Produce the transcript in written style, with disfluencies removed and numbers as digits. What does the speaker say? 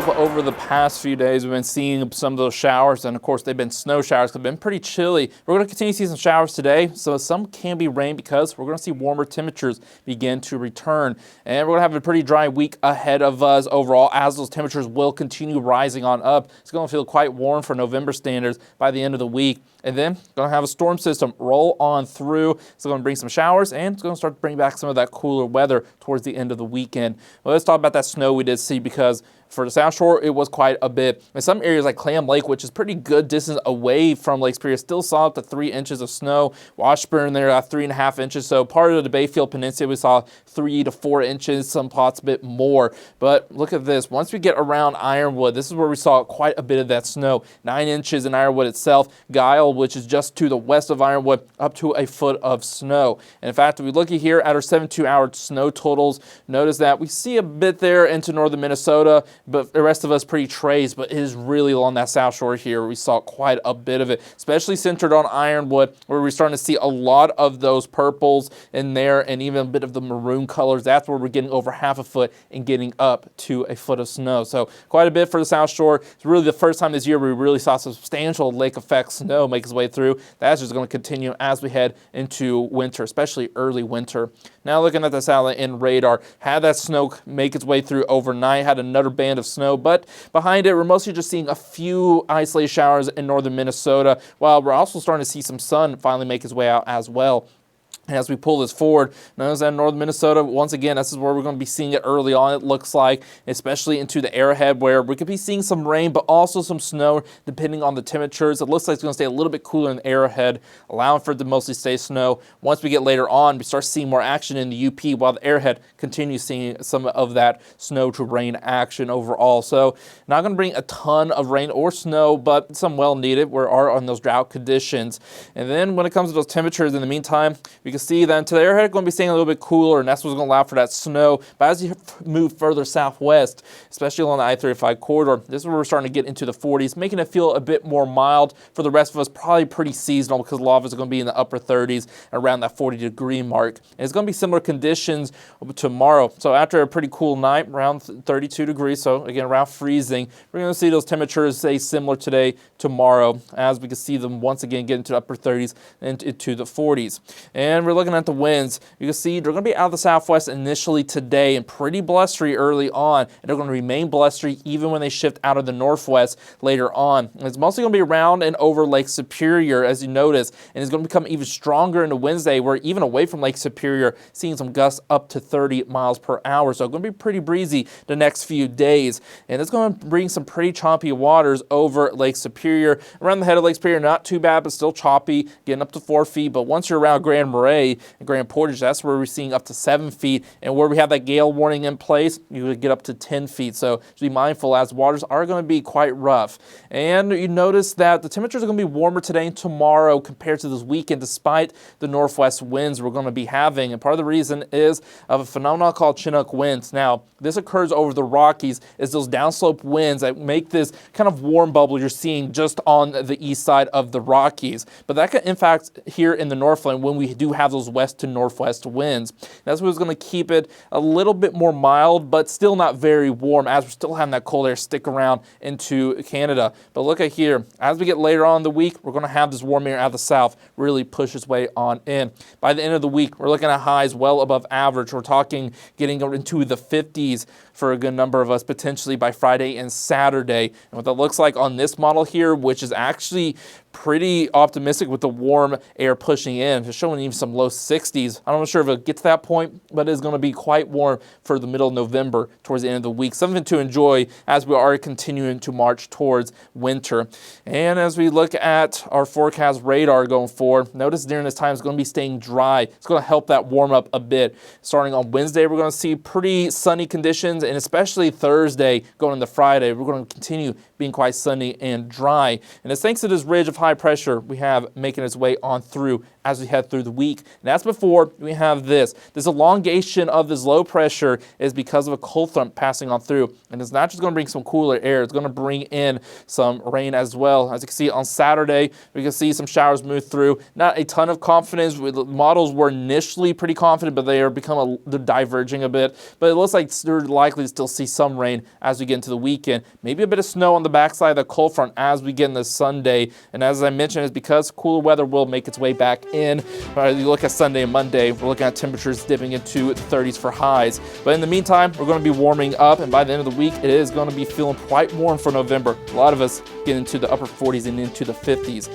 Well, over the past few days, we've been seeing some of those showers, and of course, they've been snow showers. They've been pretty chilly. We're going to continue to see some showers today, so some can be rain because we're going to see warmer temperatures begin to return. And we're going to have a pretty dry week ahead of us overall, as those temperatures will continue rising on up. It's going to feel quite warm for November standards by the end of the week. And then going to have a storm system roll on through. It's going to bring some showers, and it's going to start to bring back some of that cooler weather towards the end of the weekend. Well, let's talk about that snow we did see, because for the South Shore, it was quite a bit. In some areas like Clam Lake, which is pretty good distance away from Lake Superior, still saw up to 3 inches of snow. Washburn there at 3.5 inches. So part of the Bayfield Peninsula, we saw 3 to 4 inches, some spots a bit more. But look at this. Once we get around Ironwood, this is where we saw quite a bit of that snow. 9 inches in Ironwood itself. Gale, which is just to the west of Ironwood, up to a foot of snow. And in fact, if we look here at our 72-hour snow totals, notice that we see a bit there into northern Minnesota, but the rest of us pretty trace, but it is really along that South Shore here. We saw quite a bit of it, especially centered on Ironwood, where we're starting to see a lot of those purples in there and even a bit of the maroon colors. That's where we're getting over half a foot and getting up to a foot of snow. So quite a bit for the South Shore. It's really the first time this year we really saw substantial lake effect snow make its way through. That's just going to continue as we head into winter, especially early winter. Now looking at the satellite in radar, had that snow make its way through overnight, had another band of snow, but behind it we're mostly just seeing a few isolated showers in northern Minnesota, while we're also starting to see some sun finally make its way out as well. As we pull this forward, notice that in northern Minnesota, once again, this is where we're going to be seeing it early on, it looks like, especially into the Arrowhead, where we could be seeing some rain, but also some snow, depending on the temperatures. It looks like it's going to stay a little bit cooler in the Arrowhead, allowing for it to mostly stay snow. Once we get later on, we start seeing more action in the UP, while the Arrowhead continues seeing some of that snow to rain action overall. So, not going to bring a ton of rain or snow, but some well needed. We are on those drought conditions. And then when it comes to those temperatures, in the meantime, we can see that to the Arrowhead going to be staying a little bit cooler, and that's what's going to allow for that snow. But as you move further southwest, especially along the I-35 corridor, this is where we're starting to get into the 40s, making it feel a bit more mild. For the rest of us, probably pretty seasonal, because a lot of us are going to be in the upper 30s, around that 40-degree mark. And it's going to be similar conditions tomorrow. So after a pretty cool night, around 32 degrees, so again around freezing, we're going to see those temperatures stay similar today, tomorrow, as we can see them once again get into the upper 30s and into the 40s. And we're looking at the winds. You can see they're going to be out of the southwest initially today and pretty blustery early on, and they're going to remain blustery even when they shift out of the northwest later on. And it's mostly going to be around and over Lake Superior, as you notice, and it's going to become even stronger into Wednesday, where even away from Lake Superior, seeing some gusts up to 30 miles per hour. So it's going to be pretty breezy the next few days, and it's going to bring some pretty choppy waters over Lake Superior. Around the head of Lake Superior, not too bad, but still choppy, getting up to 4 feet. But once you're around Grand Marais and Grand Portage, that's where we're seeing up to 7 feet, and where we have that gale warning in place, you would get up to 10 feet. So just be mindful, as waters are going to be quite rough. And you notice that the temperatures are going to be warmer today and tomorrow compared to this weekend, despite the northwest winds we're going to be having. And part of the reason is of a phenomenon called Chinook winds. Now, this occurs over the Rockies, is those downslope winds that make this kind of warm bubble you're seeing just on the east side of the Rockies. But that can impact here in the Northland when we do have those west to northwest winds. That's what's going to keep it a little bit more mild, but still not very warm, as we're still having that cold air stick around into Canada. But look at here, as we get later on in the week, we're going to have this warm air out of the south really push its way on in. By the end of the week, we're looking at highs well above average. We're talking getting into the 50s for a good number of us, potentially by Friday and Saturday. And what that looks like on this model here, which is actually pretty optimistic with the warm air pushing in, it's showing even some low 60s. I'm not sure if it'll get to that point, but it's going to be quite warm for the middle of November towards the end of the week. Something to enjoy as we are continuing to march towards winter. And as we look at our forecast radar going forward, notice during this time it's going to be staying dry. It's going to help that warm up a bit. Starting on Wednesday, we're going to see pretty sunny conditions, and especially Thursday going into Friday, we're going to continue being quite sunny and dry. And it's thanks to this ridge of high pressure we have making its way on through as we head through the week. And that's before we have this. This elongation of this low pressure is because of a cold front passing on through. And it's not just going to bring some cooler air, it's going to bring in some rain as well. As you can see on Saturday, we can see some showers move through. Not a ton of confidence. The models were initially pretty confident, but they're diverging a bit. But it looks like they're likely to still see some rain as we get into the weekend. Maybe a bit of snow on the backside of the cold front as we get into Sunday. And as I mentioned, it's because cooler weather will make its way back in. As you look at Sunday and Monday, we're looking at temperatures dipping into the 30s for highs. But in the meantime, we're going to be warming up, and by the end of the week, it is going to be feeling quite warm for November. A lot of us get into the upper 40s and into the 50s.